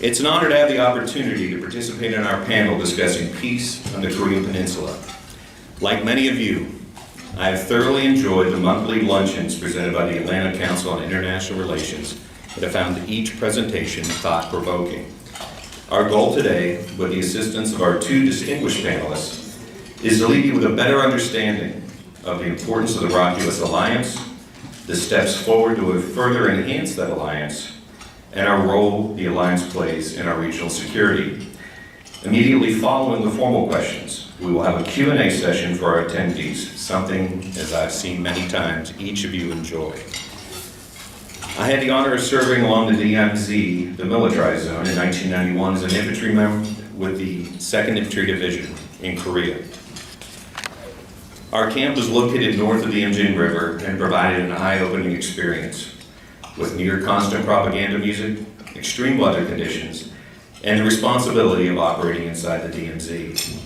It's an honor to have the opportunity to participate in our panel discussing peace on the Korean Peninsula. Like many of you, I have thoroughly enjoyed the monthly luncheons presented by the Atlanta Council on International Relations that have found each presentation thought-provoking. Our goal today, with the assistance of our two distinguished panelists, is to leave you with a better understanding of the importance of the ROK-US alliance, the steps forward to further enhance that alliance, and our role the alliance plays in our regional security. Immediately following the formal questions, we will have a Q&A session for our attendees, something, as I've seen many times, each of you enjoy. I had the honor of serving along the DMZ, the militarized zone, in 1991 as an infantryman with the 2nd Infantry Division in Korea. Our camp was located north of the Imjin River and provided an eye-opening experience with near constant propaganda music, extreme weather conditions, and the responsibility of operating inside the DMZ.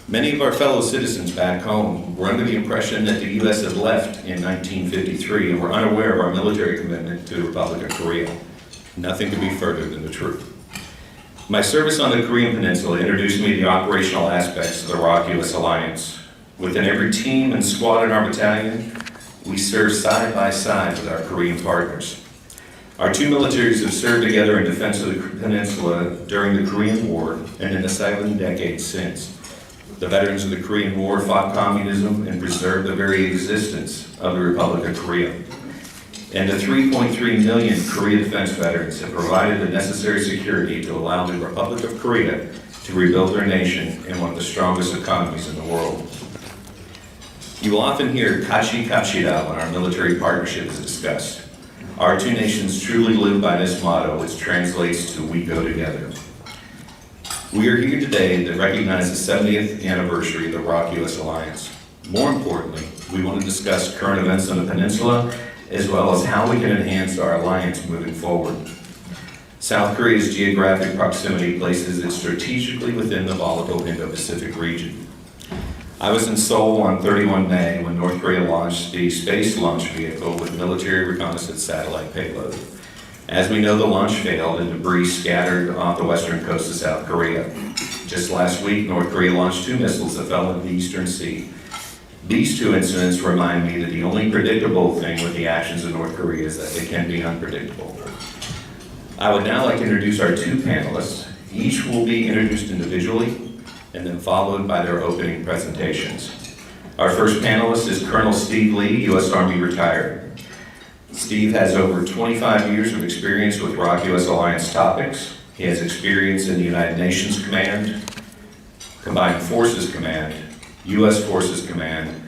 Many of our fellow citizens back home were under the impression that the U.S. had left in 1953 and were unaware of our military commitment to the Republic of Korea. Nothing could be further than the truth. My service on the Korean Peninsula introduced me to the operational aspects of the ROK-US alliance. Within every team and squad in our battalion, we serve side by side with our Korean partners. Our two militaries have served together in defense of the peninsula during the Korean War and in the 7 decades since. The veterans of the Korean War fought communism and preserved the very existence of the Republic of Korea. And the 3.3 million Korea defense veterans have provided the necessary security to allow the Republic of Korea to rebuild their nation in one of the strongest economies in the world. You will often hear kachi kachida when our military partnership is discussed. Our two nations truly live by this motto, which translates to "we go together." We are here today to recognize the 70th anniversary of the ROK-US alliance. More importantly, we want to discuss current events on the peninsula, as well as how we can enhance our alliance moving forward. South Korea's geographic proximity places it strategically within the volatile Indo-Pacific region. I was in Seoul on 31 May when North Korea launched the space launch vehicle with military reconnaissance satellite payload. As we know, the launch failed and debris scattered off the western coast of South Korea. Just last week, North Korea launched 2 missiles that fell into the Eastern Sea. These 2 incidents remind me that the only predictable thing with the actions of North Korea is that they can be unpredictable. I would now like to introduce our 2 panelists. Each will be introduced individually and then followed by their opening presentations. Our first panelist is Colonel Steve Lee, U.S. Army retired. Steve has over 25 years of experience with ROK-US alliance topics. He has experience in the United Nations Command, Combined Forces Command, U.S. Forces Command,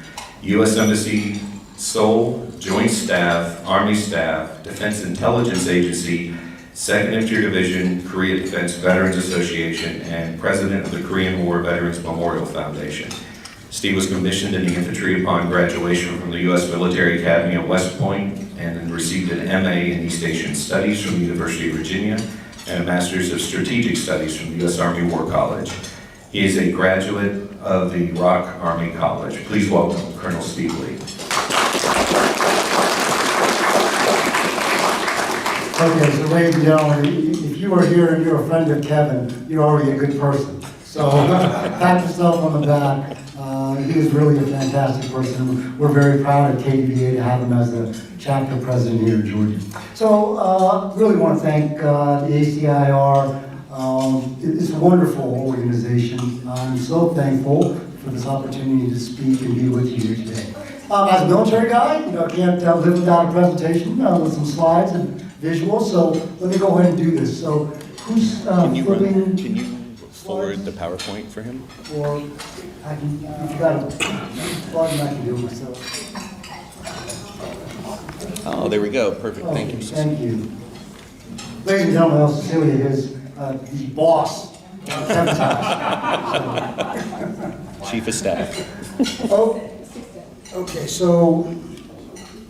U.S. Embassy, Seoul, Joint Staff, Army Staff, Defense Intelligence Agency, 2nd Infantry Division, Korea Defense Veterans Association, and President of the Korean War Veterans Memorial Foundation. Steve was commissioned in the infantry upon graduation from the U.S. Military Academy at West Point and then received an MA in East Asian Studies from the University of Virginia and a Master's of Strategic Studies from the U.S. Army War College. He is a graduate of the ROK Army College. Please welcome Colonel Steve Lee. Okay, so ladies and gentlemen, if you are here and you're a friend of Kevin, you're already a good person. So pat yourself on the back. He is really a fantastic person. We're very proud at KDVA to have him as a chapter president here in Georgia. So really want to thank the ACIR. It's a wonderful organization. I'm so thankful for this opportunity to speak and be with you here today. As a military guy, I can't live without a presentation with some slides and visuals. So let me go ahead and do this. So who's flipping? Can you forward the PowerPoint for him? Or I can, if you got a button, I can do it myself. Oh, there we go. Perfect. Thank you. Thank you. Ladies and gentlemen, El Cecilia is the boss. Chief of Staff. Oh, okay, so,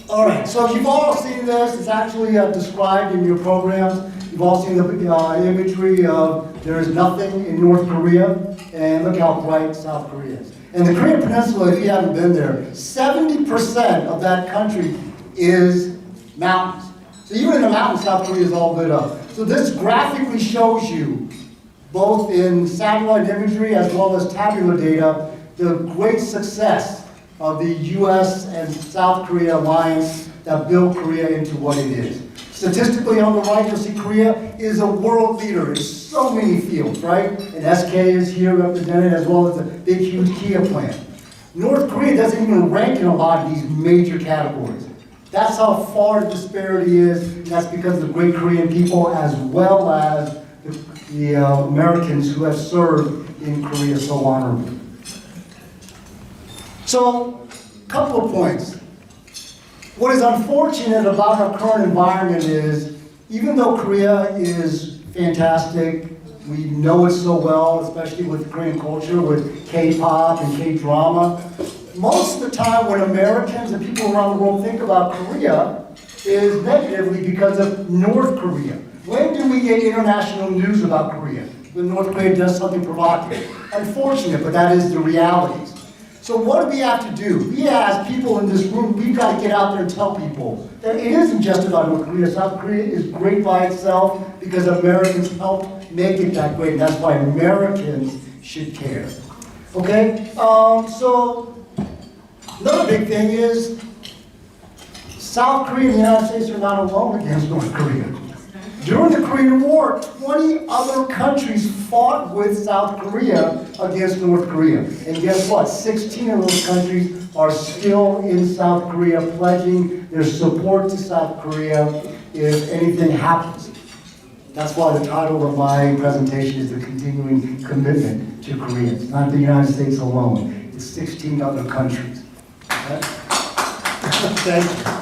all right. So you've all seen this. It's actually described in your programs. You've all seen the imagery of there is nothing in North Korea, and look how bright South Korea is. And the Korean Peninsula, if you haven't been there, 70% of that country is mountains. So even in the mountains, South Korea is all lit up. So this graphically shows you, both in satellite imagery as well as tabular data, the great success of the US and South Korea alliance that built Korea into what it is. Statistically, on the right, you'll see Korea is a world leader in so many fields, right? And SK is here represented, as well as the big, huge Kia plant. North Korea doesn't even rank in a lot of these major categories. That's how far the disparity is, and that's because of the great Korean people as well as the Americans who have served in Korea so honorably. So, a couple of points. What is unfortunate about our current environment is, even though Korea is fantastic, we know it so well, especially with Korean culture, with K-pop and K-drama, most of the time when Americans and people around the world think about Korea is negatively because of North Korea. When do we get international news about Korea? When North Korea does something provocative. Unfortunate, but that is the realities. So what do we have to do? We as people in this room, we've got to get out there and tell people that it isn't just about North Korea. South Korea is great by itself because Americans helped make it that great. And that's why Americans should care. Okay? So another big thing is South Korea and the United States are not alone against North Korea. During the Korean War, 20 other countries fought with South Korea against North Korea. And guess what? 16 of those countries are still in South Korea, pledging their support to South Korea if anything happens. That's why the title of my presentation is The Continuing Commitment to Korea. It's not the United States alone. It's 16 other countries. Okay? Thank you.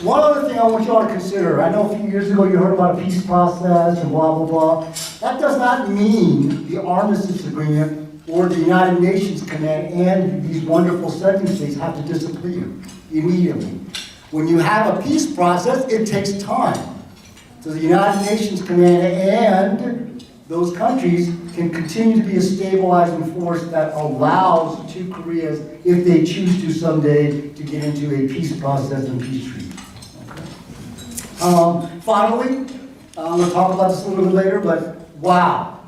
One other thing I want you all to consider. I know a few years ago you heard about a peace process and blah, blah, blah. That does not mean the armistice agreement or the United Nations command and these wonderful setting states have to disappear immediately. When you have a peace process, it takes time. So the United Nations command and those countries can continue to be a stabilizing force that allows two Koreas, if they choose to someday, to get into a peace process and peace treaty. Finally, I'm going to talk about this a little bit later, but wow,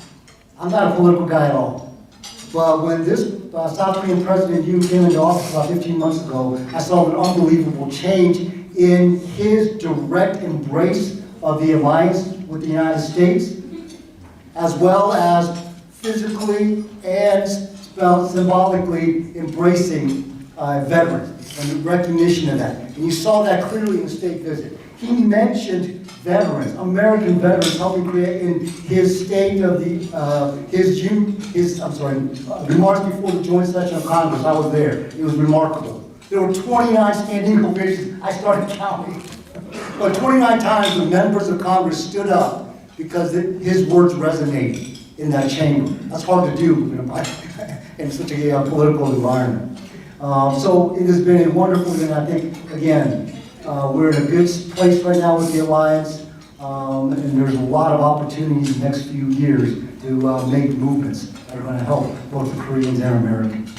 I'm not a political guy at all. But when this South Korean President Yoon came into office about 15 months ago, I saw an unbelievable change in his direct embrace of the alliance with the United States, as well as physically and symbolically embracing veterans and recognition of that. And you saw that clearly in the state visit. He mentioned veterans, American veterans, helping create in his state of the remarks before the joint session of Congress. I was there. It was remarkable. There were 29 standing ovations. I started counting. But 29 times the members of Congress stood up because his words resonated in that chamber. That's hard to do in such a political environment. So it has been a wonderful, and I think, again, we're in a good place right now with the alliance, and there's a lot of opportunities in the next few years to make movements that are going to help both the Koreans and Americans.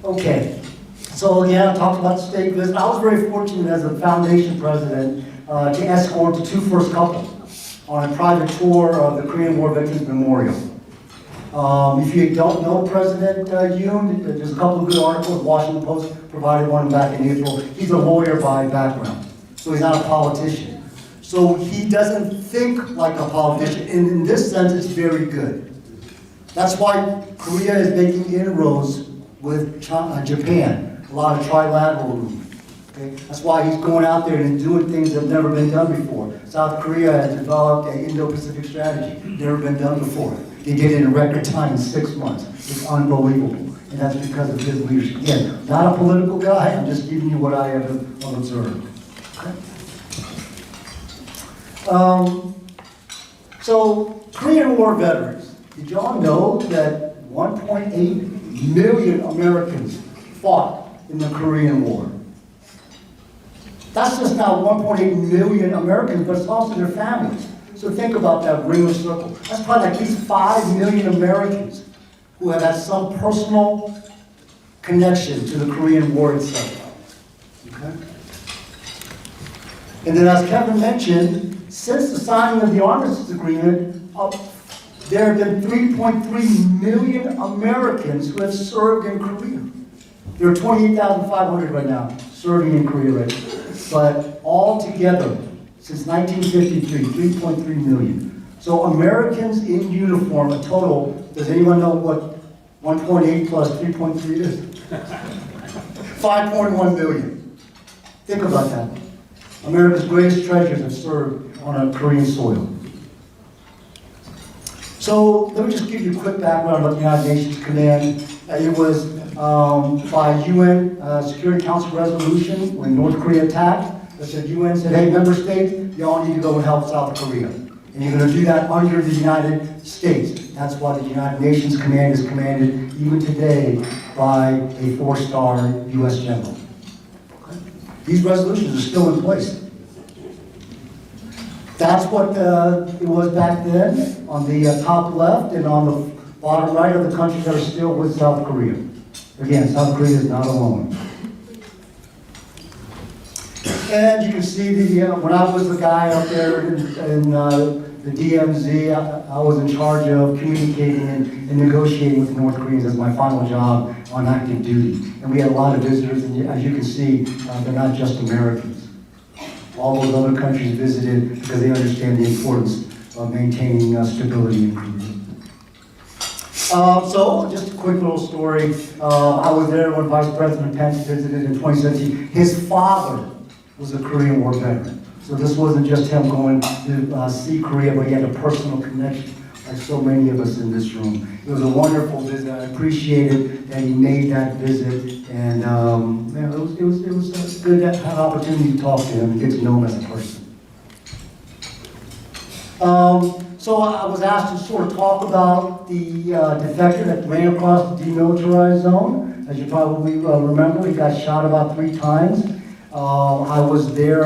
Okay, so again, I talked about the state visit. I was very fortunate as a foundation president to escort the two first couples on a private tour of the Korean War Veterans Memorial. If you don't know President Yoon, there's a couple of good articles. Washington Post provided one back in April. He's a lawyer by background, so he's not a politician. So he doesn't think like a politician, and in this sense, it's very good. That's why Korea is making inroads with Japan, a lot of trilateral movement. Okay? That's why he's going out there and doing things that have never been done before. South Korea has developed an Indo-Pacific strategy, never been done before. They did it in a record time in 6 months. It's unbelievable. And that's because of his leadership. Again, not a political guy, I'm just giving you what I have observed. Okay? So, Korean War veterans. Did y'all know that 1.8 million Americans fought in the Korean War? That's just not 1.8 million Americans, but it's also their families. So think about that ring of circle. That's probably at least 5 million Americans who have had some personal connection to the Korean War itself. Okay? And then as Kevin mentioned, since the signing of the armistice agreement, there have been 3.3 million Americans who have served in Korea. There are 28,500 right now serving in Korea right now. But altogether, since 1953, 3.3 million. So Americans in uniform, a total, does anyone know what 1.8 plus 3.3 is? 5.1 million. Think about that. America's greatest treasures have served on a Korean soil. So let me just give you a quick background about the United Nations Command. It was by UN Security Council resolution when North Korea attacked. That said, UN said, hey, member states, y'all need to go and help South Korea. And you're going to do that under the United States. That's why the United Nations Command is commanded, even today, by a 4-star U.S. general. Okay? These resolutions are still in place. That's what it was back then, on the top left, and on the bottom right are the countries that are still with South Korea. Again, South Korea is not alone. And you can see when I was the guy up there in the DMZ, I was in charge of communicating and negotiating with the North Koreans as my final job on active duty. And we had a lot of visitors, and as you can see, they're not just Americans. All those other countries visited because they understand the importance of maintaining stability in Korea. So, just a quick little story. I was there when Vice President Pence visited in 2017. His father was a Korean War veteran. So this wasn't just him going to see Korea, but he had a personal connection, like so many of us in this room. It was a wonderful visit. I appreciated that he made that visit, and it was good to have an opportunity to talk to him and get to know him as a person. So I was asked to sort of talk about the defector that ran across the demilitarized zone. As you probably remember, he got shot about 3 times. I was there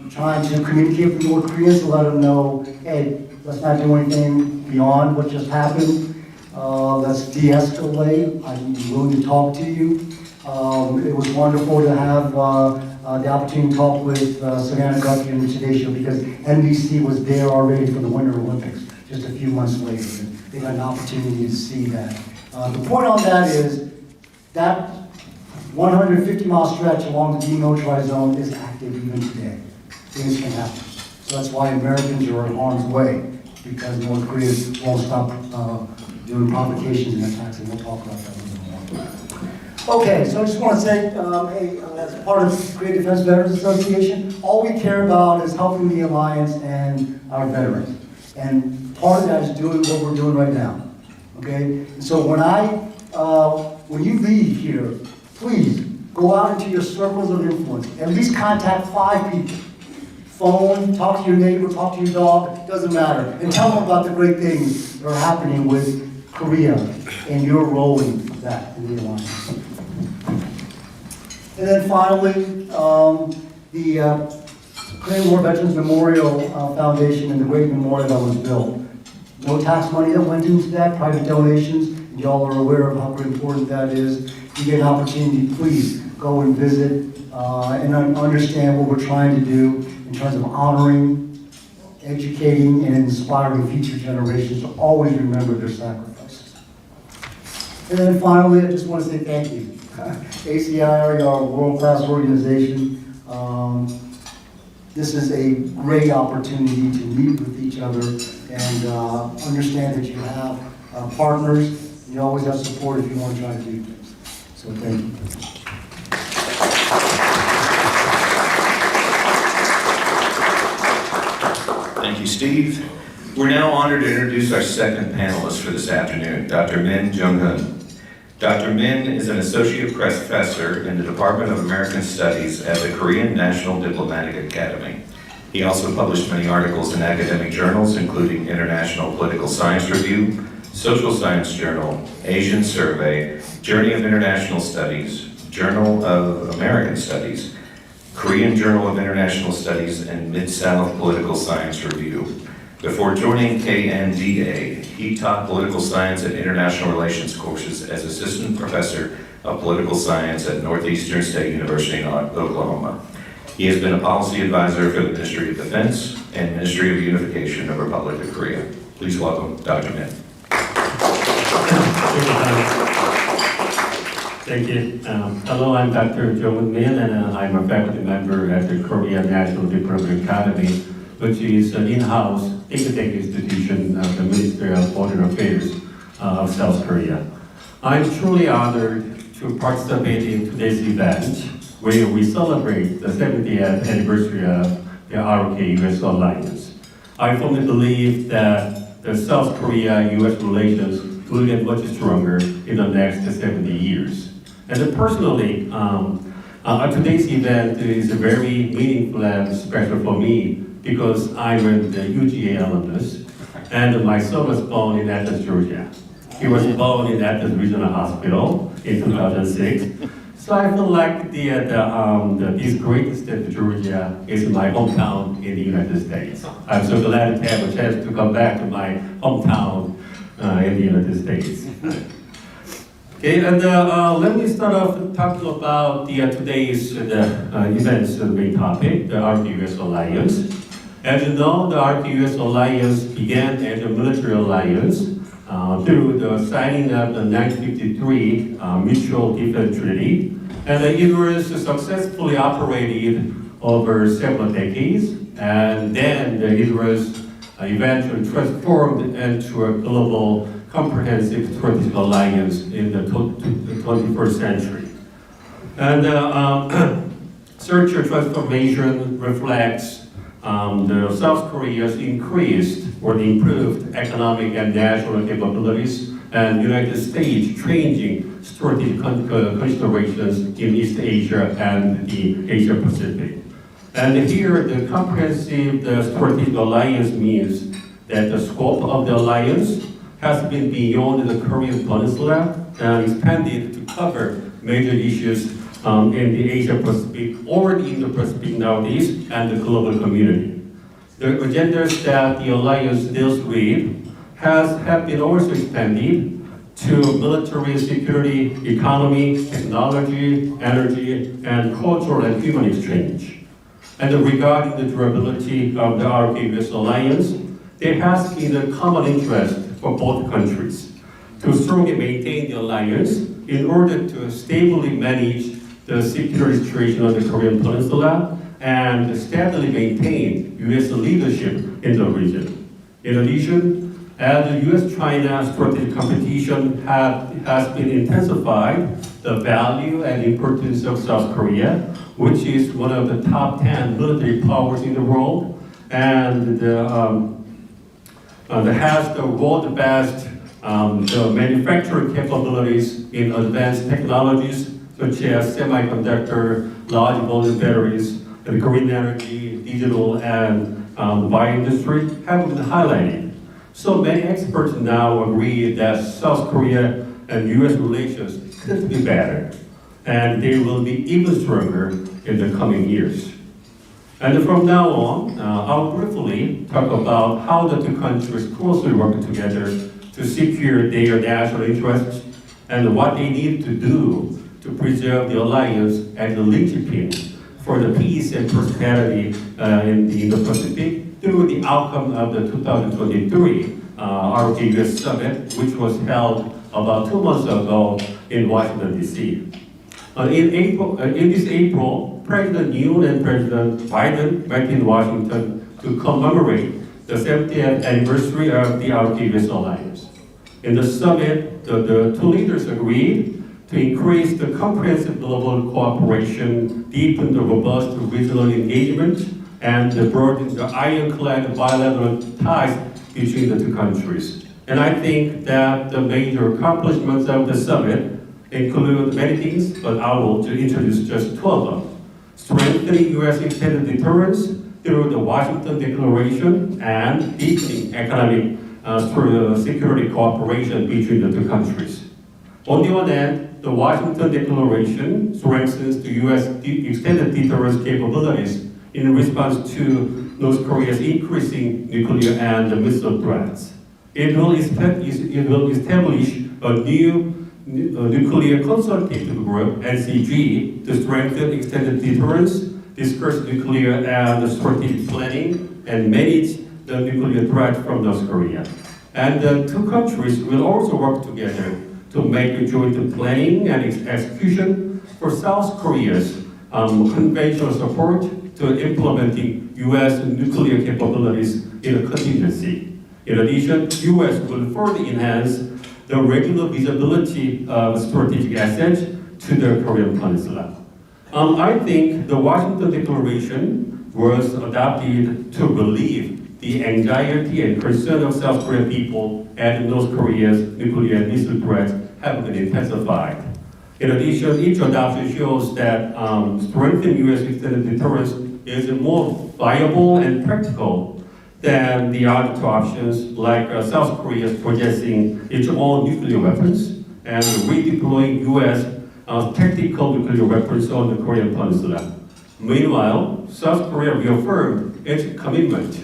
trying to communicate with North Koreans to let them know, hey, let's not do anything beyond what just happened. Let's de-escalate. I'm willing to talk to you. It was wonderful to have the opportunity to talk with Savannah Guthrie in the Today Show because NBC was there already for the Winter Olympics just a few months later. And they got an opportunity to see that. The point on that is that 150-mile stretch along the demilitarized zone is active even today. Things can happen. So that's why Americans are in harm's way, because North Korea won't stop doing provocations and attacks, and we'll talk about that a little more. Okay, so I just want to say, as part of the Korea Defense Veterans Association, all we care about is helping the Alliance and our veterans. And part of that is doing what we're doing right now. Okay? And so when you leave here, please go out into your circles of influence. At least contact 5 people. Phone, talk to your neighbor, talk to your dog, doesn't matter. And tell them about the great things that are happening with Korea and your role in that, in the Alliance. And then finally, the Korean War Veterans Memorial Foundation and the Great Memorial that was built. No tax money that went into that, private donations. And y'all are aware of how important that is. If you get an opportunity, please go and visit and understand what we're trying to do in terms of honoring, educating, and inspiring future generations to always remember their sacrifices. And then finally, I just want to say thank you. ACI, you are a world-class organization. This is a great opportunity to meet with each other and understand that you have partners, and you always have support if you want to try to do things. So thank you. Thank you, Steve. We're now honored to introduce our second panelist for this afternoon, Dr. Min Jung-hun. Dr. Min is an associate professor in the Department of American Studies at the Korean National Diplomatic Academy. He also published many articles in academic journals, including International Political Science Review, Social Science Journal, Asian Survey, Journey of International Studies, Journal of American Studies, Korean Journal of International Studies, and Mid-South Political Science Review. Before joining KNDA, he taught political science and international relations courses as assistant professor of political science at Northeastern State University in Oklahoma. He has been a policy advisor for the Ministry of Defense and Ministry of Unification of Republic of Korea. Please welcome Dr. Min. Thank you. Hello, I'm Dr. Jong Min, and I'm a faculty member at the Korea National Diplomatic Academy, which is an in-house think tank institution of the Ministry of Foreign Affairs of South Korea. I'm truly honored to participate in today's event, where we celebrate the 70th anniversary of the ROK-US alliance. I firmly believe that the South Korea-US relations will get much stronger in the next 70 years. And personally, today's event is very meaningful and special for me because I'm an UGA alumnus, and my son was born in Athens, Georgia. He was born in Athens Regional Hospital in 2006. So I feel like this great state of Georgia is my hometown in the United States. I'm so glad to have a chance to come back to my hometown in the United States. Okay, and let me start off talking about today's events, the main topic, the ROK-US alliance. As you know, the ROK-US alliance began as a military alliance through the signing of the 1953 Mutual Defense Treaty, and it was successfully operated over several decades, and then it was eventually transformed into a global comprehensive strategic alliance in the 21st century. And such a transformation reflects the South Korea's increased or improved economic and national capabilities, and United States changing strategic considerations in East Asia and the Asia Pacific. And here, the comprehensive strategic alliance means that the scope of the alliance has been beyond the Korean Peninsula and expanded to cover major issues in the Asia Pacific or the Indo-Pacific nowadays and the global community. The agendas that the alliance deals with have been also expanded to military, security, economy, technology, energy, and cultural and human exchange. And regarding the durability of the ROK-US alliance, there has been a common interest for both countries to strongly maintain the alliance in order to stably manage the security situation on the Korean Peninsula and steadily maintain U.S. leadership in the region. In addition, as the U.S.-China strategic competition has been intensified, the value and importance of South Korea, which is one of the top 10 military powers in the world, and has the world's best the manufacturing capabilities in advanced technologies such as semiconductor, large volume batteries, and green energy, digital, and bio-industry have been highlighted. So many experts now agree that South Korea and U.S. relations could be better, and they will be even stronger in the coming years. And from now on, I'll briefly talk about how the two countries closely work together to secure their national interests and what they need to do to preserve the alliance as the linchpin for the peace and prosperity in the Indo-Pacific through the outcome of the 2023 ROK-US summit, which was held about 2 months ago in Washington, D.C. In this April, President Yoon and President Biden met in Washington to commemorate the 70th anniversary of the ROK-US alliance. In the summit, the two leaders agreed to increase the comprehensive global cooperation, deepen the robust regional engagement, and broaden the ironclad bilateral ties between the two countries. And I think that the major accomplishments of the summit include many things, but I will introduce just 12 of them. Strengthening U.S. extended deterrence through the Washington Declaration and deepening economic security cooperation between the two countries. On the one hand, the Washington Declaration strengthens the U.S. extended deterrence capabilities in response to North Korea's increasing nuclear and missile threats. It will establish a new Nuclear Consultative Group, NCG, to strengthen extended deterrence discuss nuclear and strategic planning and manage the nuclear threat from North Korea. And the two countries will also work together to make a joint planning and execution for South Korea's conventional support to implementing U.S. nuclear capabilities in a contingency. In addition, U.S. will further enhance the regular visibility of strategic assets to the Korean Peninsula. I think the Washington Declaration was adopted to relieve the anxiety and concern of South Korean people as North Korea's nuclear and missile threats have been intensified. In addition, each adoption shows that strengthening U.S. extended deterrence is more viable and practical than the other two options, like South Korea possessing its own nuclear weapons and redeploying U.S. Tactical nuclear weapons on the Korean Peninsula. Meanwhile, South Korea reaffirmed its commitment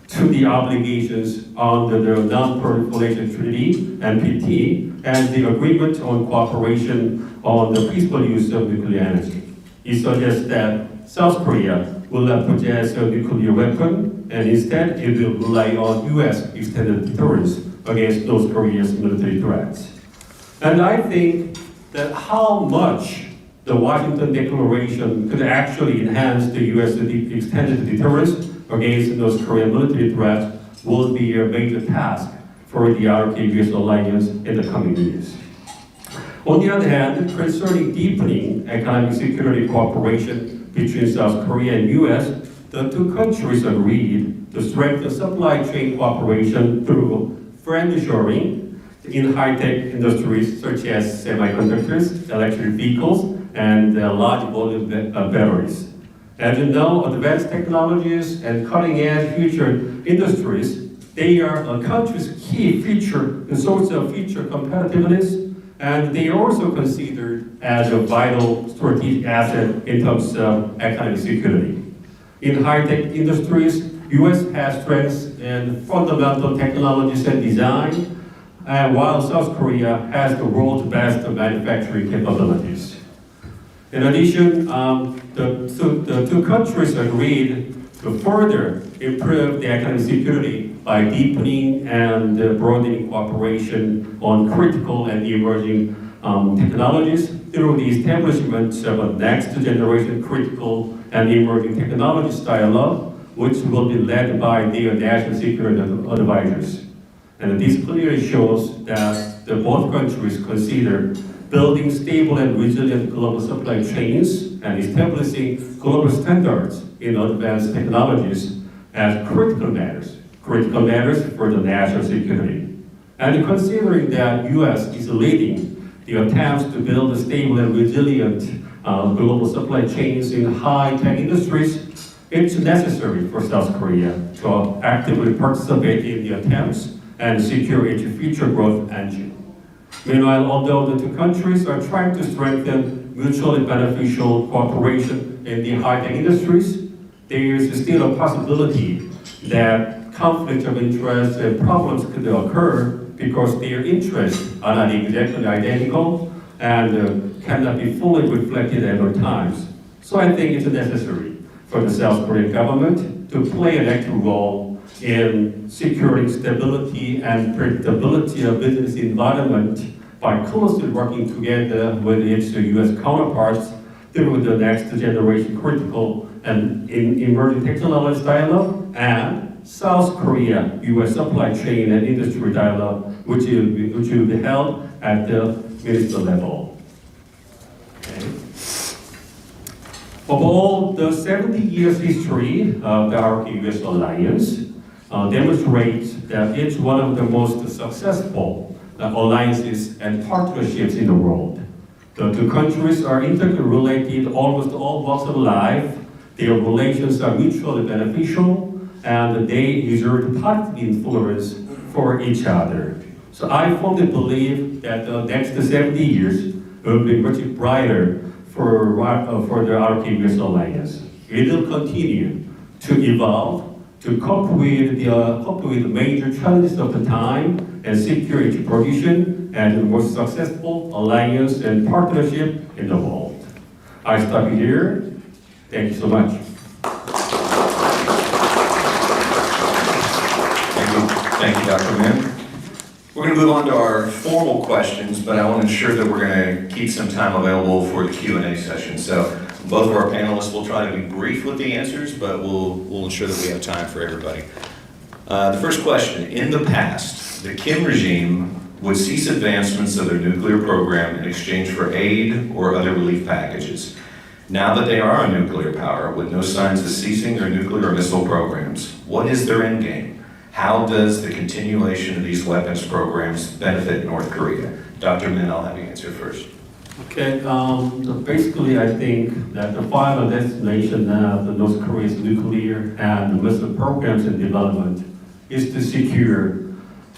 to the obligations under the Non-Proliferation Treaty, NPT, and the Agreement on Cooperation on the Peaceful Use of Nuclear Energy. It suggests that South Korea will not possess a nuclear weapon, and instead it will rely on U.S. extended deterrence against North Korea's military threats. And I think that how much the Washington Declaration could actually enhance the U.S. extended deterrence against North Korean military threats will be a major task for the RK-US alliance in the coming years. On the other hand, concerning deepening economic security cooperation between South Korea and U.S., the two countries agreed to strengthen supply chain cooperation through friend-shoring in high-tech industries such as semiconductors, electric vehicles, and large volume batteries. As you know, advanced technologies and cutting-edge future industries, they are a country's key feature and source of future competitiveness, and they are also considered as a vital strategic asset in terms of economic security. In high-tech industries, U.S. has strengths in fundamental technologies and design, while South Korea has the world's best manufacturing capabilities. In addition, the two countries agreed to further improve the economic security by deepening and broadening cooperation on critical and emerging technologies through the establishment of a next-generation critical and emerging technologies dialogue, which will be led by their national security advisors. And this clearly shows that both countries consider building stable and resilient global supply chains and establishing global standards in advanced technologies as critical matters for the national security. And considering that U.S. is leading the attempts to build a stable and resilient global supply chains in high-tech industries, it's necessary for South Korea to actively participate in the attempts and secure its future growth engine. Meanwhile, although the two countries are trying to strengthen mutually beneficial cooperation in the high-tech industries, there is still a possibility that conflicts of interest and problems could occur because their interests are not exactly identical and cannot be fully reflected at all times. So I think it's necessary for the South Korean government to play an active role in securing stability and predictability of business environment by closely working together with its U.S. counterparts through the next generation critical and emerging technology dialogue and South Korea U.S. supply chain and industry dialogue, which will be held at the minister level. Okay. Of all the 70 years history of the RK-US alliance, demonstrates that it's one of the most successful alliances and partnerships in the world. The two countries are intricately related almost all walks of life. Their relations are mutually beneficial, and they exert positive influence for each other. So I firmly believe that the next 70 years will be much brighter for the RK-US alliance. It will continue to evolve, to cope with the major challenges of the time and secure its position as the most successful alliance and partnership in the world. I stop here Thank you so much. Thank you, Dr. Min. We're going to move on to our formal questions, but I want to ensure that we're going to keep some time available for the Q&A session. So both of our panelists will try to be brief with the answers, but we'll ensure that we have time for everybody. The first question, in the past, the Kim regime would cease advancements of their nuclear program in exchange for aid or other relief packages. Now that they are a nuclear power with no signs of ceasing their nuclear or missile programs, what is their end game? How does the continuation of these weapons programs benefit North Korea? Dr. Min, I'll have you answer first. Okay, so basically I think that the final destination of the North Korea's nuclear and missile programs and development is to secure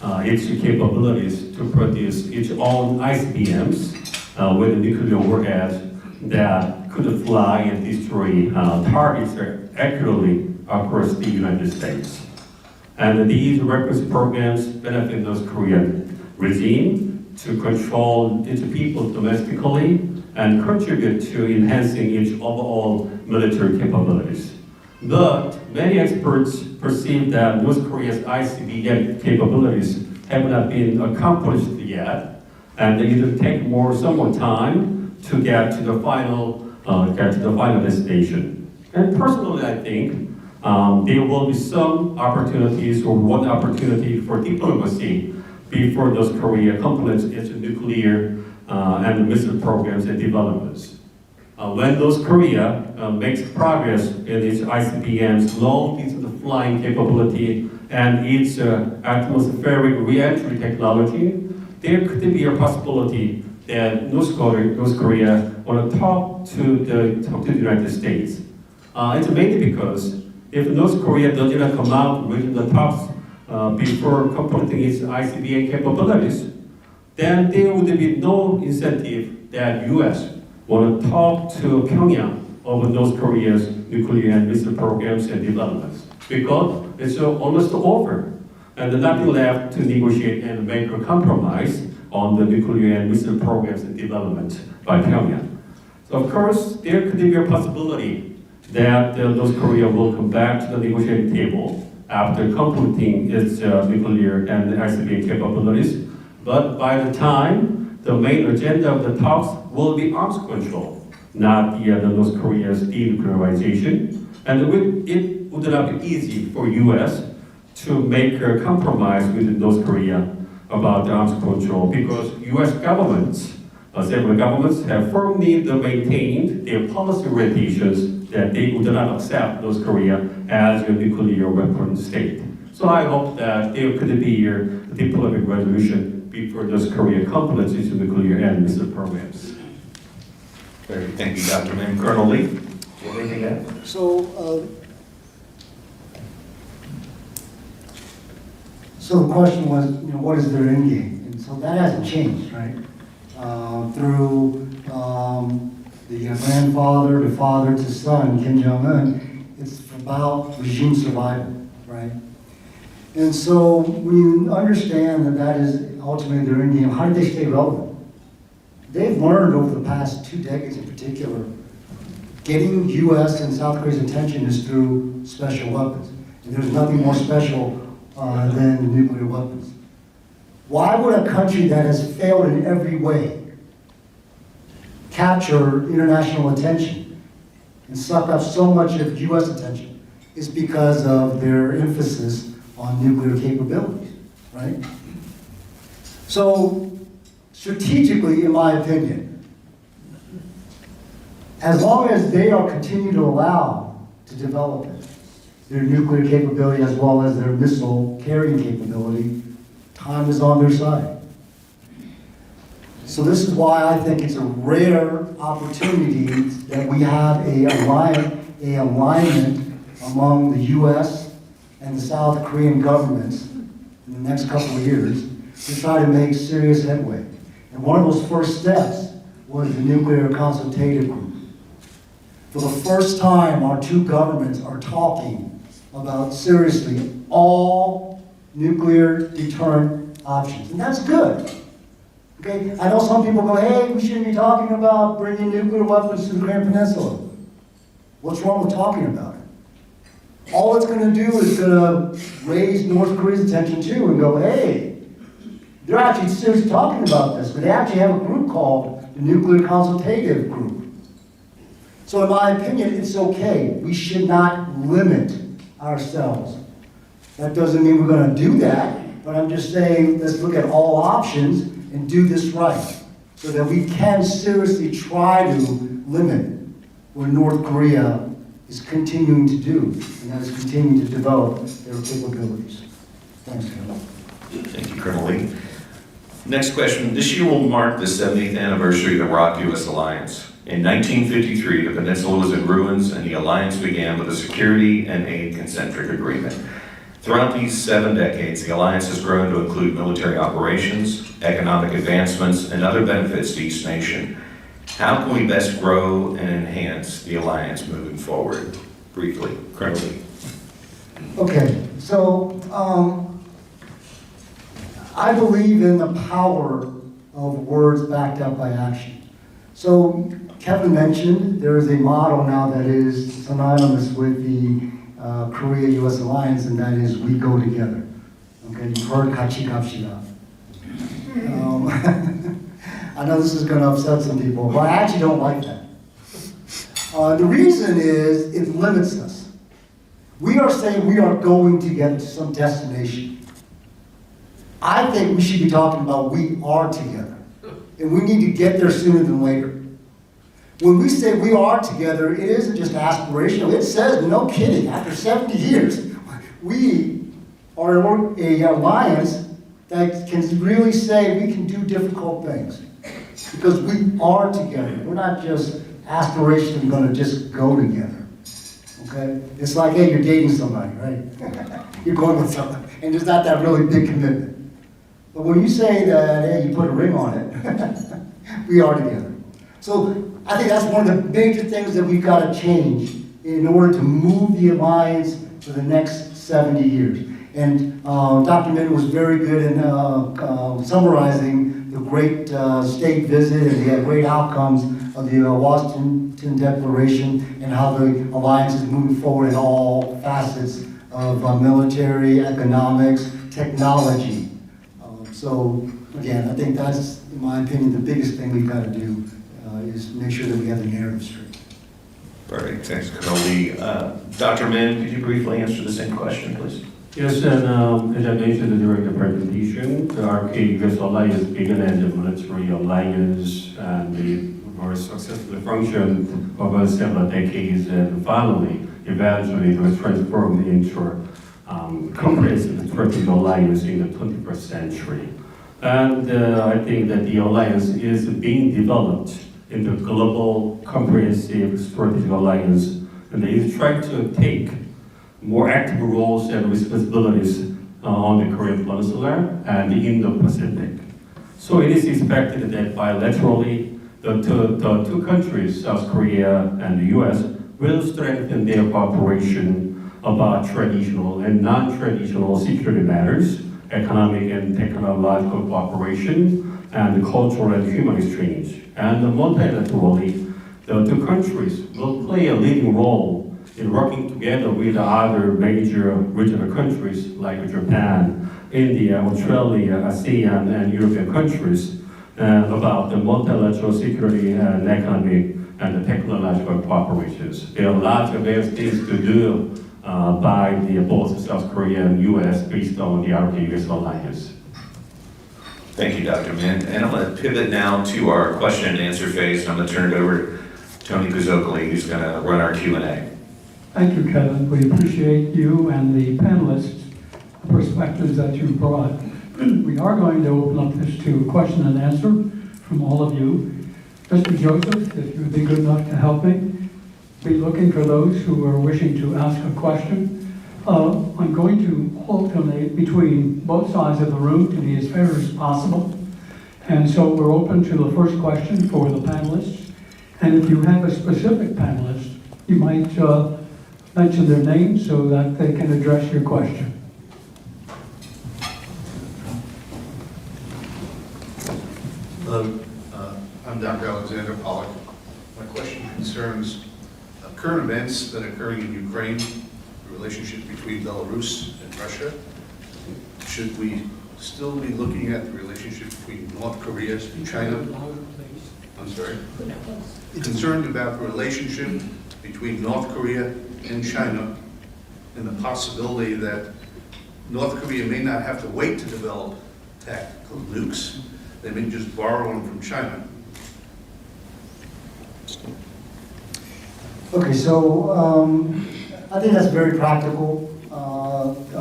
its capabilities to produce its own ICBMs with nuclear warheads that could fly and destroy targets accurately across the United States. And these weapons programs benefit North Korean regime to control its people domestically and contribute to enhancing its overall military capabilities. But many experts perceive that North Korea's ICBM capabilities have not been accomplished yet, and it will take some more time to get to the final destination. And personally, I think there will be some opportunities or one opportunity for diplomacy before North Korea complements its nuclear and missile programs and developments. When North Korea makes progress in its ICBM's long-distance flying capability and its atmospheric re-entry technology, there could be a possibility that North Korea will talk to the United States. It's mainly because if North Korea does not come out with the talks before completing its ICBM capabilities, then there would be no incentive that U.S. want to talk to Pyongyang over North Korea's nuclear and missile programs and developments, because it's almost over, and there's nothing left to negotiate and make a compromise on the nuclear and missile programs and development by Pyongyang. So of course, there could be a possibility that North Korea will come back to the negotiating table after completing its nuclear and ICBM capabilities. But by the time, the main agenda of the talks will be arms control, not the North Korea's denuclearization. And it would not be easy for U.S. to make a compromise with North Korea about the arms control, because U.S. governments, several governments have firmly maintained their policy orientations that they would not accept North Korea as a nuclear weapon state. So I hope that there could be a diplomatic resolution before North Korea complements its nuclear and missile programs. Very good. Thank you, Dr. Min. Colonel Lee, do you have anything to add? So the question was, what is their end game? And so that hasn't changed, right? Through the grandfather to father to son, Kim Jong-un, it's about regime survival, right? And so when you understand that that is ultimately their end game, how do they stay relevant? They've learned over the past 2 decades in particular, getting U.S. and South Korea's attention is through special weapons. And there's nothing more special than nuclear weapons. Why would a country that has failed in every way capture international attention and suck up so much of U.S. attention? Is because of their emphasis on nuclear capabilities, right? So, strategically, in my opinion, as long as they are continue to allow to develop it, their nuclear capability as well as their missile carrying capability, time is on their side. So this is why I think it's a rare opportunity that we have a alignment among the U.S. and the South Korean governments in the next couple of years to try to make serious headway. And one of those first steps was the Nuclear Consultative Group. For the first time, our two governments are talking about seriously all nuclear deterrent options. And that's good. Okay? I know some people go, hey, we shouldn't be talking about bringing nuclear weapons to the Korean Peninsula. What's wrong with talking about it? All it's gonna do is gonna raise North Korea's attention too and go, hey, they're actually seriously talking about this, but they actually have a group called the Nuclear Consultative Group. So in my opinion, it's okay. We should not limit ourselves. That doesn't mean we're gonna do that, but I'm just saying, let's look at all options and do this right, so that we can seriously try to limit what North Korea is continuing to do, and that is continuing to develop their capabilities. Thanks, Kevin. Thank you, Colonel Lee. Next question. This year will mark the 70th anniversary of the ROK-US alliance. In 1953, the peninsula was in ruins, and the alliance began with a security and aid-concentric agreement. Throughout these 7 decades, the alliance has grown to include military operations, economic advancements, and other benefits to each nation. How can we best grow and enhance the alliance moving forward? Briefly, Colonel Lee. Okay, so I believe in the power of words backed up by action. So Kevin mentioned there is a model now that is synonymous with the Korea-US alliance, and that is we go together. Okay, you've heard 같이 갑시다. I know this is going to upset some people, but I actually don't like that. The reason is it limits us. We are saying we are going to get to some destination. I think we should be talking about we are together, and we need to get there sooner than later. When we say we are together, it isn't just aspirational. It says, no kidding, after 70 years, we are an alliance that can really say we can do difficult things. Because we are together. We're not just aspirationally going to just go together. Okay? It's like, hey, you're dating somebody, right? You're going with somebody, and there's not that really big commitment. But when you say that, hey, you put a ring on it, we are together. So I think that's one of the major things that we've got to change in order to move the alliance for the next 70 years. And Dr. Min was very good in summarizing the great state visit and the great outcomes of the Washington Declaration and how the alliance is moving forward in all facets of military, economics, technology. So again, I think that's, in my opinion, the biggest thing we've got to do is make sure that we have the narrative straight. Perfect. Thanks, Colonel Lee. Dr. Min, could you briefly answer the same question, please? Yes, and as I mentioned during the presentation, the ROK-US alliance began as a military alliance and the very successful function over several decades, and finally, eventually, it was transformed into a comprehensive strategic alliance in the 21st century. And I think that the alliance is being developed into a global, comprehensive strategic alliance, and it is trying to take more active roles and responsibilities on the Korean Peninsula and the Indo-Pacific. So it is expected that bilaterally, the two countries, South Korea and the US, will strengthen their cooperation about traditional and non-traditional security matters, economic and technological cooperation, and cultural and human exchange. And multilaterally, the two countries will play a leading role in working together with other major regional countries like Japan, India, Australia, ASEAN, and European countries about the multilateral security and economic and technological cooperations. There are lots of various things to do by both South Korea and US based on the ROK-US alliance. Thank you, Dr. Min. And I'm going to pivot now to our question and answer phase, and I'm going to turn it over to Tony Kuzokoli, who's going to run our Q&A. Thank you, Kevin. We appreciate you and the panelists' perspectives that you brought. We are going to open up this to question and answer from all of you. Mr. Joseph, if you'd be good enough to help me, be looking for those who are wishing to ask a question. I'm going to alternate between both sides of the room to be as fair as possible. And so we're open to the first question for the panelists. And if you have a specific panelist, you might mention their name so that they can address your question. Hello, I'm Dr. Alexander Pollack. My question concerns current events that are occurring in Ukraine, the relationship between Belarus and Russia, should we still be looking at the relationship between North Korea and China? I'm sorry? Concerned about the relationship between North Korea and China and the possibility that North Korea may not have to wait to develop tactical nukes. They may just borrow them from China. Okay, so I think that's a very practical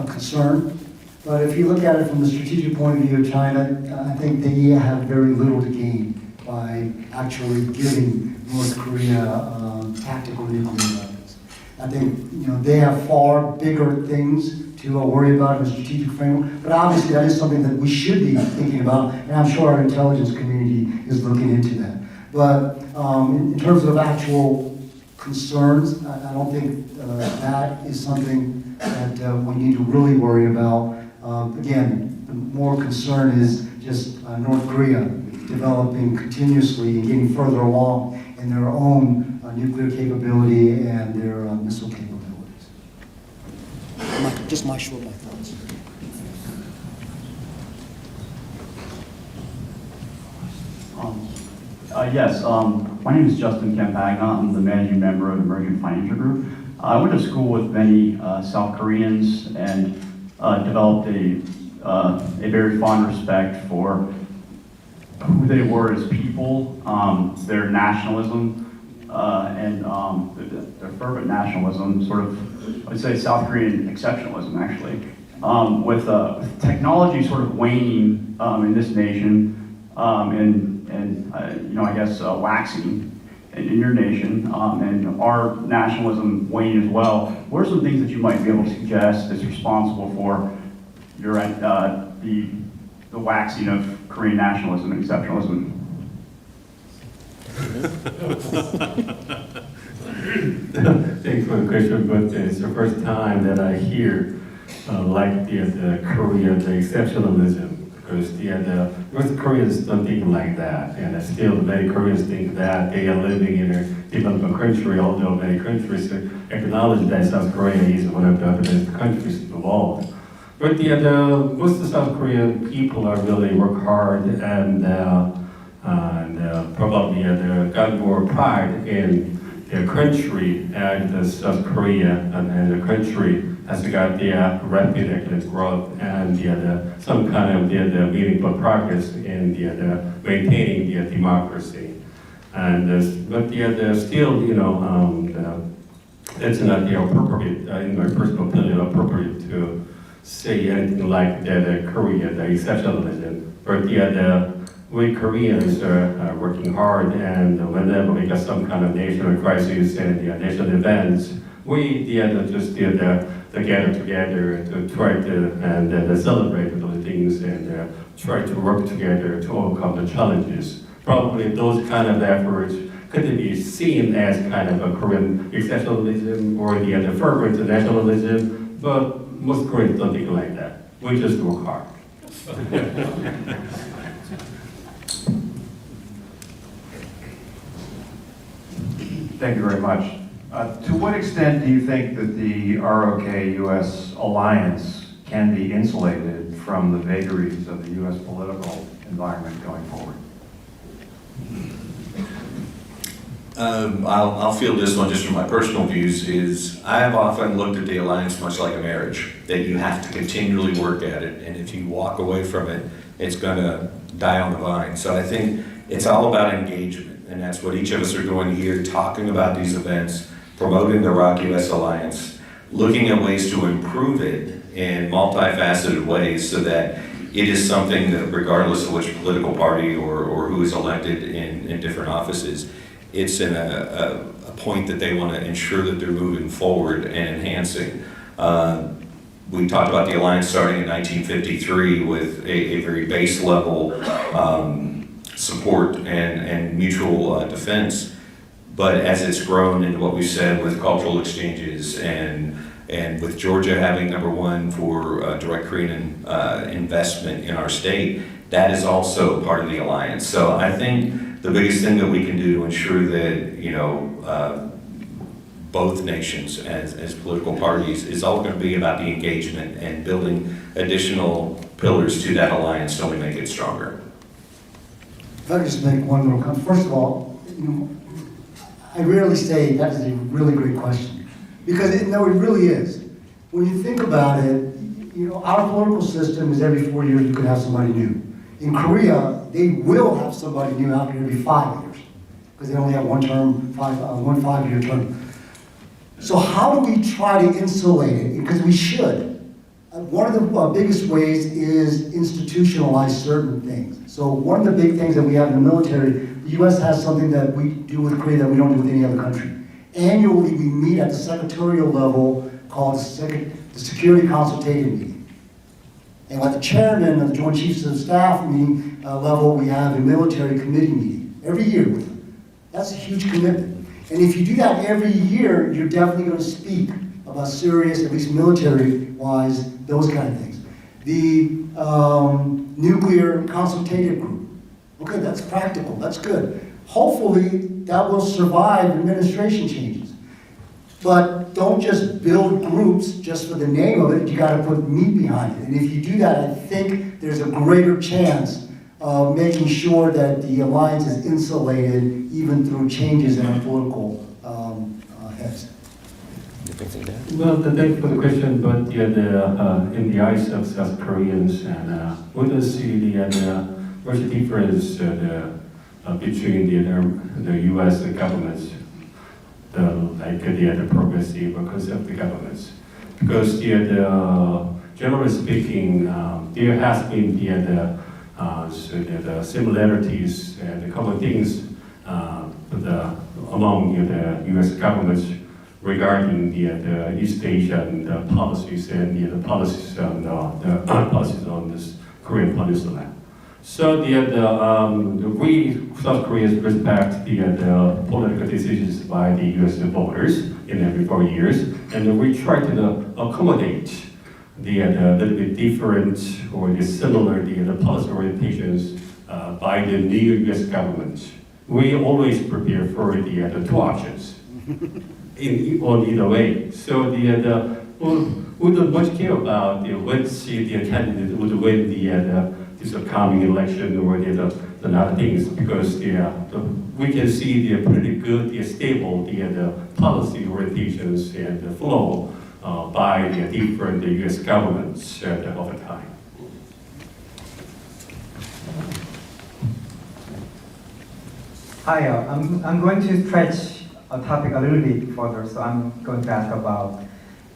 concern. But if you look at it from the strategic point of view of China, I think they have very little to gain by actually giving North Korea tactical nuclear weapons. I think they have far bigger things to worry about in the strategic framework. But obviously, that is something that we should be thinking about, and I'm sure our intelligence community is looking into that. But in terms of actual concerns, I don't think that is something that we need to really worry about. Again, the more concern is just North Korea developing continuously and getting further along in their own nuclear capability and their missile capabilities. Just my thoughts. Yes, my name is Justin Campagna. I'm the managing member of Emerging Financial Group. I went to school with many South Koreans and developed a very fond respect for who they were as people, their nationalism, and their fervent nationalism, sort of, I'd say South Korean exceptionalism, actually. With technology sort of waning in this nation, and I guess waxing in your nation, and our nationalism waning as well, what are some things that you might be able to suggest that's responsible for your the waxing of Korean nationalism and exceptionalism? Thanks for the question, but it's the first time that I hear like the Korea, the exceptionalism, because most Koreans don't think like that, and still many Koreans think that they are living in a developed country, although many countries acknowledge that South Korea is one of the best countries in the world. But most of the South Korean people are really work hard and probably got more pride in their country as South Korea, and the country has got the rapid economic growth and some kind of meaningful progress in maintaining the democracy. And but still, it's not appropriate, in my personal opinion, appropriate to say anything like Korea, the exceptionalism. But we Koreans are working hard, and whenever we got some kind of national crisis and national events, we just gather together to try to and celebrate those things and try to work together to overcome the challenges. Probably those kind of efforts could be seen as kind of a Korean exceptionalism or the fervent nationalism, but most Koreans don't think like that. We just work hard. Thank you very much. To what extent do you think that the ROK-U.S. alliance can be insulated from the vagaries of the U.S. political environment going forward? I'll field this one just from my personal views. I have often looked at the alliance much like a marriage, that you have to continually work at it, and if you walk away from it, it's going to die on the vine. So I think it's all about engagement, and that's what each of us are doing here, talking about these events, promoting the ROK-U.S. alliance, looking at ways to improve it in multifaceted ways so that it is something that, regardless of which political party or who is elected in different offices, it's in a point that they want to ensure that they're moving forward and enhancing. We talked about the alliance starting in 1953 with a very base level support and mutual defense. But as it's grown into what we said with cultural exchanges and with Georgia having #1 for direct Korean investment in our state, that is also part of the alliance. So I think the biggest thing that we can do to ensure that, both nations as political parties is all going to be about the engagement and building additional pillars to that alliance so we make it stronger. If I could just make one little comment. First of all, I rarely say that is a really great question, because it really is. When you think about it, our political system is every 4 years you could have somebody new. In Korea, they will have somebody new after every 5 years, because they only have one 5-year term. So how do we try to insulate it? Because we should. One of the biggest ways is institutionalize certain things. So one of the big things that we have in the military, the U.S. has something that we do with Korea that we don't do with any other country. Annually, we meet at the secretarial level called the Security Consultative Meeting. And at the chairman of the Joint Chiefs of Staff meeting level, we have a military committee meeting every year with them. That's a huge commitment. And if you do that every year, you're definitely going to speak about serious, at least military-wise, those kind of things. The nuclear consultative group. Okay, that's practical, that's good. Hopefully, that will survive administration changes. But don't just build groups just for the name of it, you gotta put meat behind it. And if you do that, I think there's a greater chance of making sure that the alliance is insulated even through changes in our political heads. Well, thank you for the question, but in the eyes of South Koreans, and we don't see much difference between the U.S. governments, the progressive or conservative governments, because generally speaking, there has been the similarities and the common things among the U.S. governments regarding the East Asian policies and the policies on this Korean Peninsula. So we South Koreans respect the political decisions by the U.S. voters in every 4 years, and we try to accommodate the little bit different or the similar the policy orientations by the new U.S. government. We always prepare for the two options on either way. So we don't much care about which the candidate would win this upcoming election or the other things, because we can see the pretty good, stable the policy orientations and the flow by the different U.S. governments over time. Hi, I'm going to stretch a topic a little bit further, so I'm going to ask about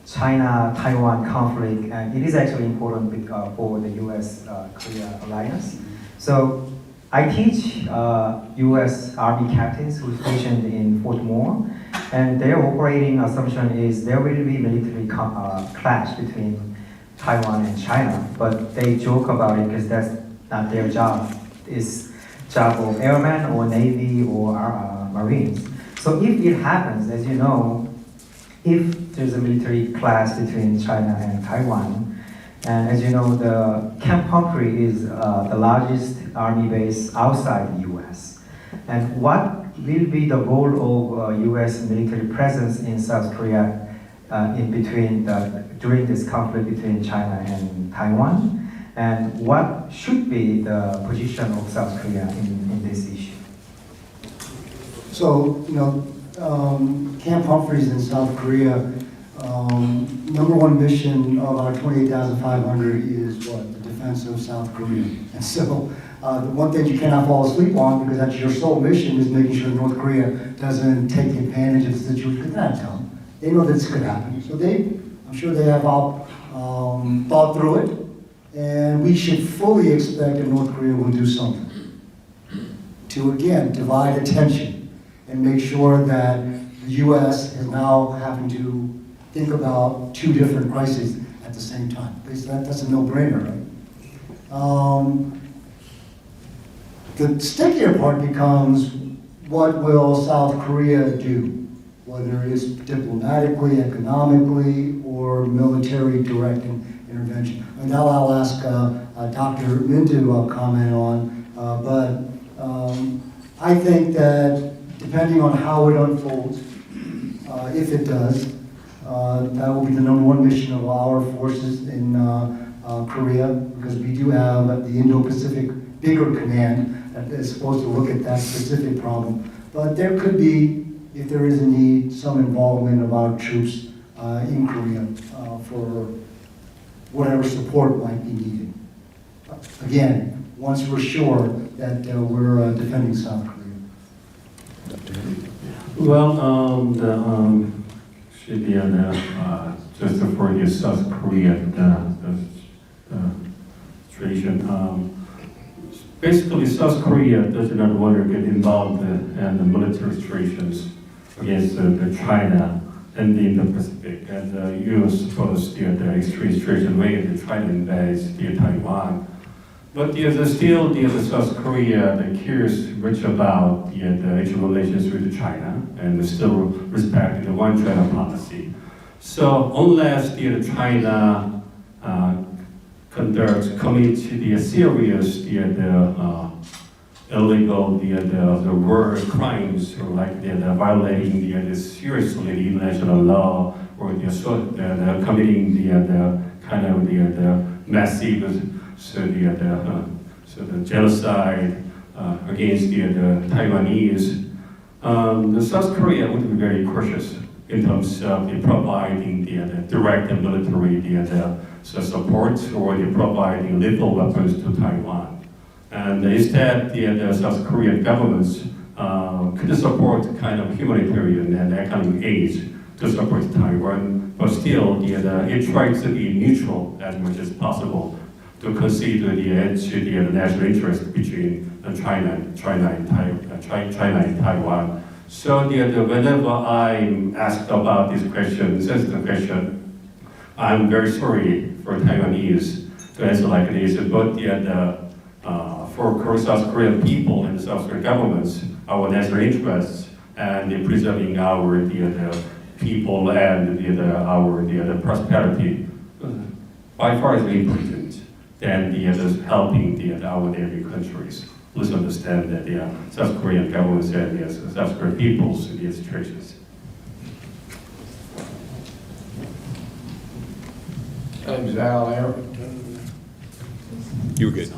China-Taiwan conflict, and it is actually important for the U.S.-Korea alliance. So I teach U.S. Army captains who are stationed in Fort Moore, and their operating assumption is there will be military clash between Taiwan and China, but they joke about it because that's not their job. It's job of airmen or Navy or Marines. So if it happens, as you know, if there's a military clash between China and Taiwan, and as you know, the Camp Humphrey is the largest army base outside the US. And what will be the role of US military presence in South Korea during this conflict between China and Taiwan? And what should be the position of South Korea in this issue? So, Camp Humphreys in South Korea, number one mission of our 28,500 is what? The defense of South Korea. And so, the one thing you cannot fall asleep on, because that's your sole mission, is making sure North Korea doesn't take advantage of the situation. Because they're not dumb. They know this could happen. So I'm sure they have all thought through it. And we should fully expect that North Korea will do something to, again, divide attention and make sure that the U.S. is now having to think about two different crises at the same time. Because that's a no-brainer, right? The stickier part becomes, what will South Korea do? Whether it's diplomatically, economically, or military direct intervention. And now I'll ask Dr. Min to comment on, but I think that depending on how it unfolds, if it does, that will be the #1 mission of our forces in Korea, because we do have the Indo-Pacific bigger command that is supposed to look at that specific problem. But there could be, if there is a need, some involvement of our troops in Korea for whatever support might be needed. Again, once we're sure that we're defending South Korea. Well, should be just for the South Korea situation. Basically, South Korea does not want to get involved in the military situations against China and the Indo-Pacific. And the U.S. supposed the extreme situation way to try to invade Taiwan. But still, South Korea cares much about its relations with China and still respecting the one China policy. So unless China commits the serious illegal the war crimes, or like violating seriously the international law, or committing the kind of the massive the genocide against the Taiwanese, the South Korea would be very cautious in terms of providing the direct military support or providing lethal weapons to Taiwan. And instead, the South Korean governments could support kind of humanitarian and economic aid to support Taiwan, but still it tries to be neutral as much as possible to consider the national interest between China and Taiwan. So whenever I'm asked about this question, sensitive question, I'm very sorry for Taiwanese to answer like this, but for South Korean people and South Korean governments, our national interests and preserving our people and our prosperity by far is important than helping our neighboring countries. Please understand that the South Korean governments and the South Korean peoples in these situations. My name is Al Arrington. You were good.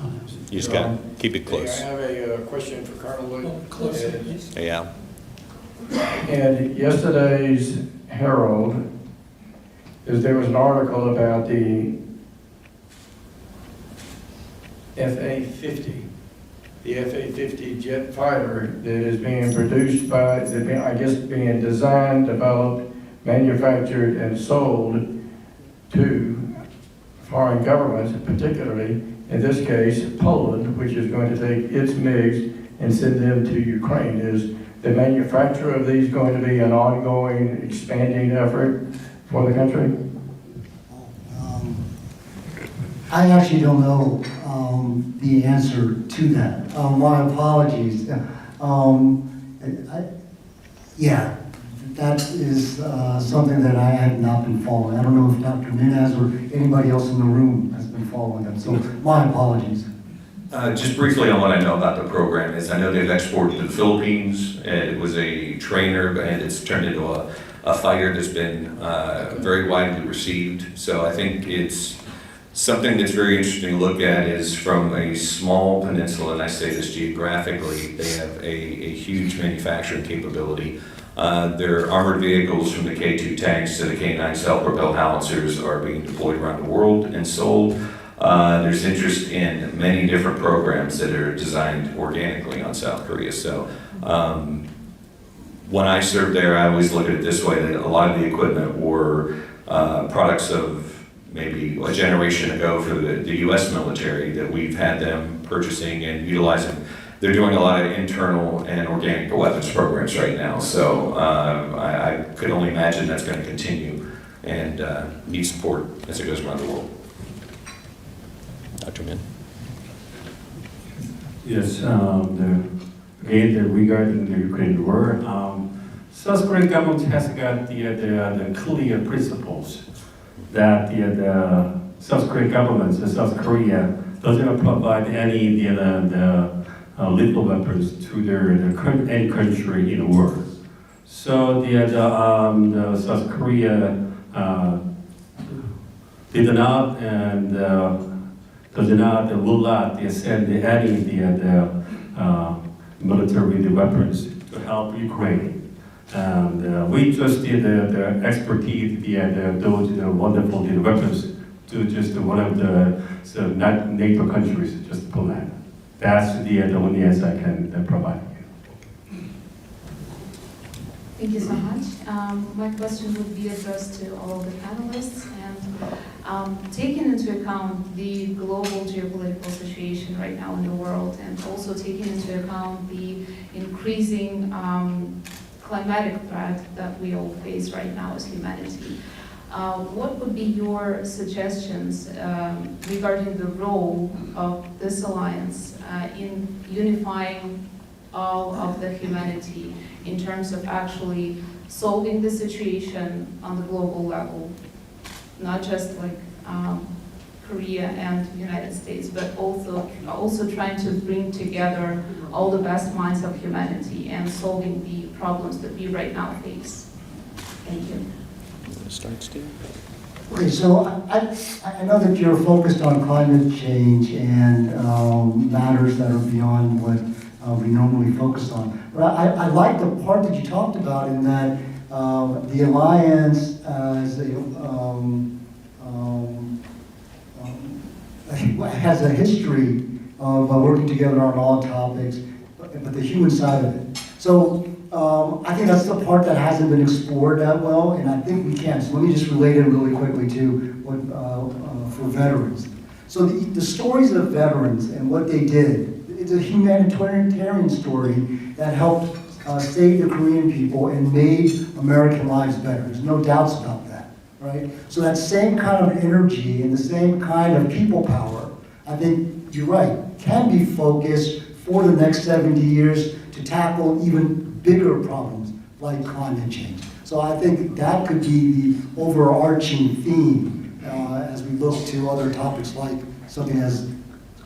You just got to keep it close. I have a question for Colonel Lewis. Hey, Al. In yesterday's Herald, there was an article about the FA-50, the FA-50 jet fighter that is being produced by, I guess being designed, developed, manufactured, and sold to foreign governments, particularly, in this case, Poland, which is going to take its MiGs and send them to Ukraine. Is the manufacture of these going to be an ongoing, expanding effort for the country? I actually don't know the answer to that. My apologies. Yeah, that is something that I have not been following. I don't know if Dr. Minaz or anybody else in the room has been following that, so my apologies. Just briefly on what I know about the program is I know they've exported to the Philippines. It was a trainer, and it's turned into a fighter that's been very widely received. So I think it's something that's very interesting to look at is from a small peninsula, and I say this geographically, they have a huge manufacturing capability. Their armored vehicles from the K2 tanks to the K9 self-propelled howitzers are being deployed around the world and sold. There's interest in many different programs that are designed organically on South Korea. So when I served there, I always look at it this way, that a lot of the equipment were products of maybe a generation ago for the U.S. military that we've had them purchasing and utilizing. They're doing a lot of internal and organic weapons programs right now. So I could only imagine that's going to continue and need support as it goes around the world. Dr. Min. Yes, regarding the Ukraine war, South Korean government has got the clear principles that the South Korean government, South Korea, doesn't provide any lethal weapons to any country in the world. So the South Korea did not and does not will not send any the military weapons to help Ukraine. And we just did the expertise those wonderful weapons to just one of the NATO countries, just Poland. That's the only answer I can provide you. Thank you so much. My question would be addressed to all of the panelists, and taking into account the global geopolitical situation right now in the world, and also taking into account the increasing climatic threat that we all face right now as humanity, what would be your suggestions regarding the role of this alliance in unifying all of the humanity in terms of actually solving the situation on the global level, not just like Korea and the United States, but also trying to bring together all the best minds of humanity and solving the problems that we right now face. Thank you. Start, Steve? Okay, so I know that you're focused on climate change and matters that are beyond what we normally focus on. But I like the part that you talked about in that the alliance has a history of working together on all topics, but the human side of it. So I think that's the part that hasn't been explored that well, and I think we can. So let me just relate it really quickly to what for veterans. So the stories of veterans and what they did, it's a humanitarian story that helped save the Korean people and made American lives better. There's no doubts about that, right? So that same kind of energy and the same kind of people power, I think you're right, can be focused for the next 70 years to tackle even bigger problems like climate change. So I think that could be the overarching theme as we look to other topics like something as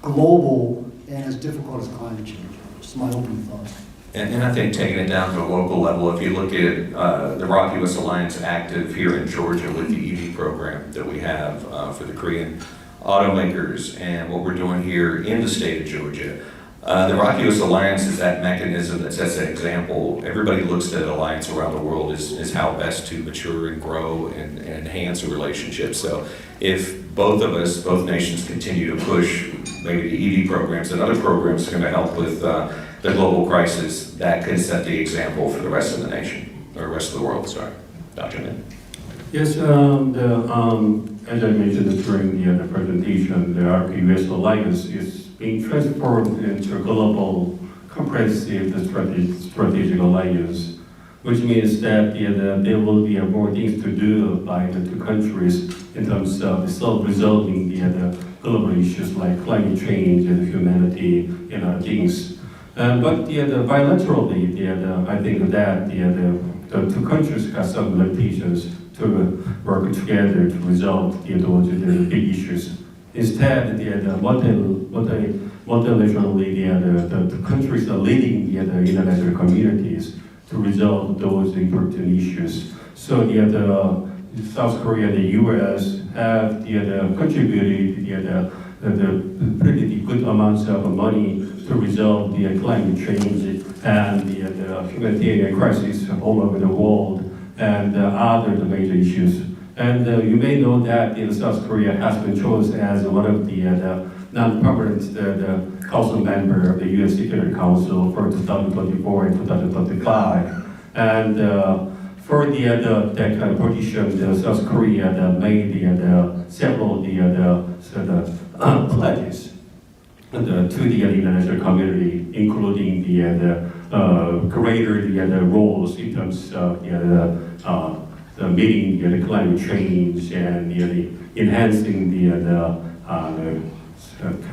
global and as difficult as climate change. Just my opening thoughts. And I think taking it down to a local level, if you look at the Rock-U.S. Alliance active here in Georgia with the EV program that we have for the Korean automakers and what we're doing here in the state of Georgia, the Rock-U.S. Alliance is that mechanism that sets that example. Everybody looks at alliance around the world as how best to mature and grow and enhance a relationship. So if both of us, both nations continue to push maybe the EV programs and other programs that are going to help with the global crisis, that can set the example for the rest of the nation, or rest of the world, sorry. Dr. Min. Yes, as I mentioned during the presentation, the ROK-US alliance is being transformed into a global comprehensive strategic alliance, which means that there will be more things to do by the two countries in terms of resolving the global issues like climate change and humanity and other things. But bilaterally, I think that the two countries have some limitations to work together to resolve the big issues. Instead, multilaterally, the countries are leading the international communities to resolve those important issues. So the South Korea and the U.S. have contributed the pretty good amounts of money to resolve the climate change and the humanitarian crisis all over the world and other major issues. And you may know that South Korea has been chosen as one of the non-permanent council member of the UN Security Council for 2024 and 2025. And for that kind of position, South Korea made several pledges to the international community, including the greater roles in terms of meeting the climate change and enhancing the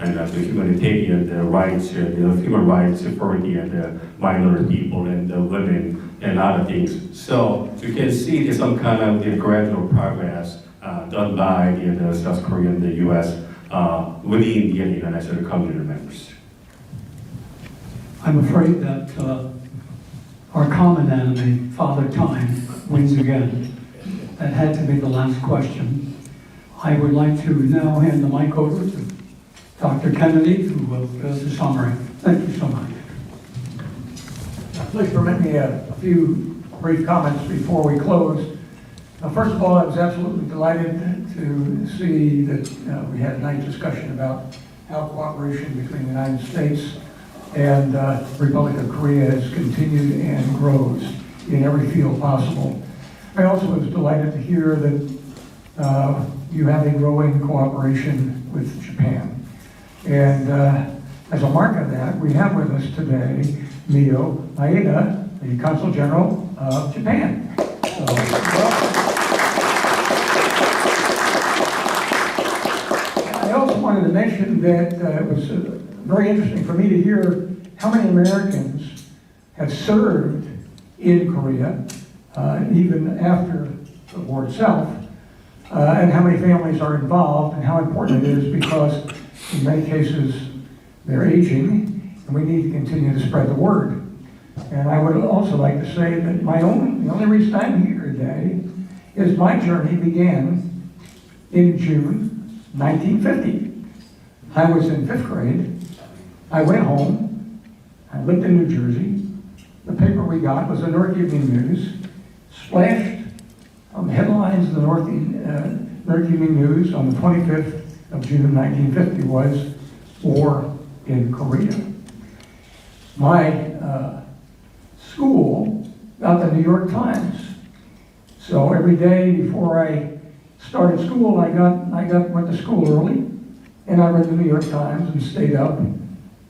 kind of the humanitarian rights, the human rights for the minority people and the women and other things. So you can see there's some kind of the gradual progress done by the South Korea and the U.S. Within the international community members. I'm afraid that our common enemy, Father Time, wins again. That had to be the last question. I would like to now hand the mic over to Dr. Kennedy, who will give us a summary. Thank you so much. Please permit me a few brief comments before we close. First of all, I was absolutely delighted to see that we had a nice discussion about how cooperation between the United States and the Republic of Korea has continued and grows in every field possible. I also was delighted to hear that you have a growing cooperation with Japan. And as a mark of that, we have with us today Mio Maeda, the Consul General of Japan. So, welcome. I also wanted to mention that it was very interesting for me to hear how many Americans have served in Korea, even after the war itself, and how many families are involved, and how important it is because in many cases they're aging, and we need to continue to spread the word. And I would also like to say that the only reason I'm here today is my journey began in June 1950. I was in 5th grade. I went home. I lived in New Jersey. The paper we got was the North Evening News. Splashed on the headlines of the North Evening News on the 25th of June 1950 was War in Korea. My school got the New York Times. So every day before I started school, I went to school early, and I read the New York Times and stayed up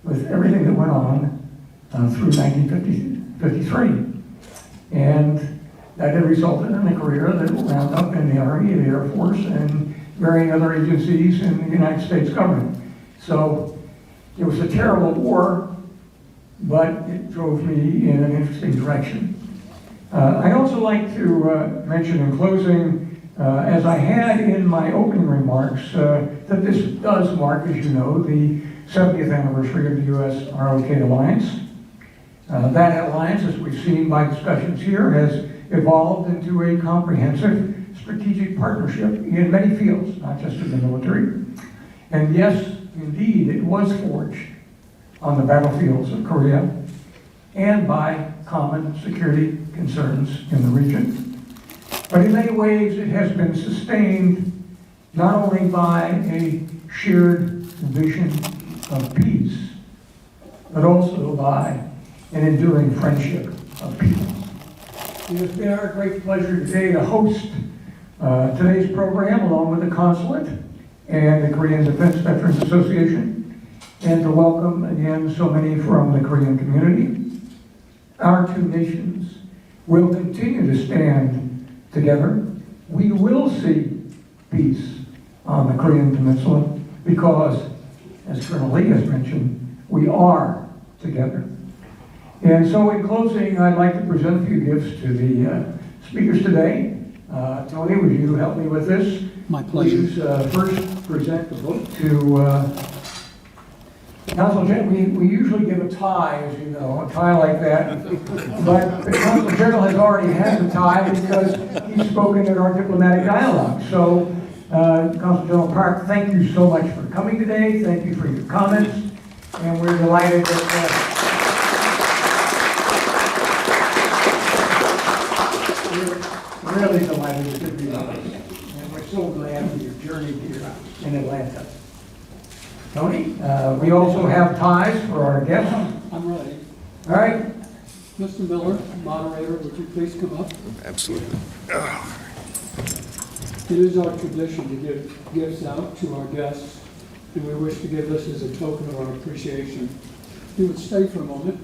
with everything that went on through 1953. And that had resulted in a career that wound up in the Army, the Air Force, and varying other agencies in the United States government. So it was a terrible war, but it drove me in an interesting direction. I'd also like to mention in closing, as I had in my opening remarks, that this does mark, as you know, the 70th anniversary of the U.S. ROK Alliance. That alliance, as we've seen by discussions here, has evolved into a comprehensive strategic partnership in many fields, not just in the military. And yes, indeed, it was forged on the battlefields of Korea and by common security concerns in the region. But in many ways, it has been sustained not only by a shared vision of peace, but also by an enduring friendship of people. It has been our great pleasure today to host today's program along with the Consulate and the Korean Defense Veterans Association, and to welcome again so many from the Korean community. Our two nations will continue to stand together. We will see peace on the Korean Peninsula because, as Colonel Lee has mentioned, we are together. And so in closing, I'd like to present a few gifts to the speakers today. Tony, would you help me with this? My pleasure. Please first present the book to Consul General. We usually give a tie, as you know, a tie like that. But the Consul General has already had the tie because he's spoken at our diplomatic dialogue. So, Consul General Park, thank you so much for coming today. Thank you for your comments. And we're delighted that we're really delighted to be with us. And we're so glad for your journey here in Atlanta. Tony, we also have ties for our guests. I'm ready. All right. Mr. Miller, moderator, would you please come up? Absolutely. It is our tradition to give gifts out to our guests, and we wish to give this as a token of our appreciation. If you would stay for a moment.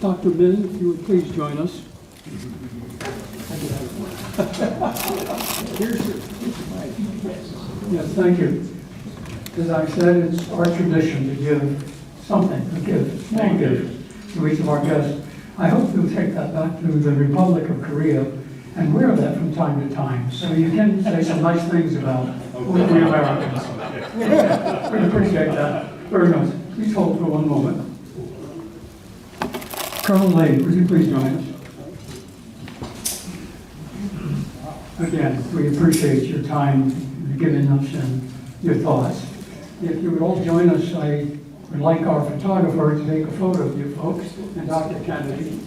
Dr. Min, if you would please join us. Yes, thank you. As I said, it's our tradition to give something, a small gift to each of our guests. I hope you'll take that back to the Republic of Korea and wear that from time to time, so you can say some nice things about the Americans. We appreciate that very much. Please hold for one moment. Colonel Lay, would you please join us? Again, we appreciate your time, giving us and your thoughts. If you would all join us, I would like our photographer to take a photo of you folks and Dr. Kennedy.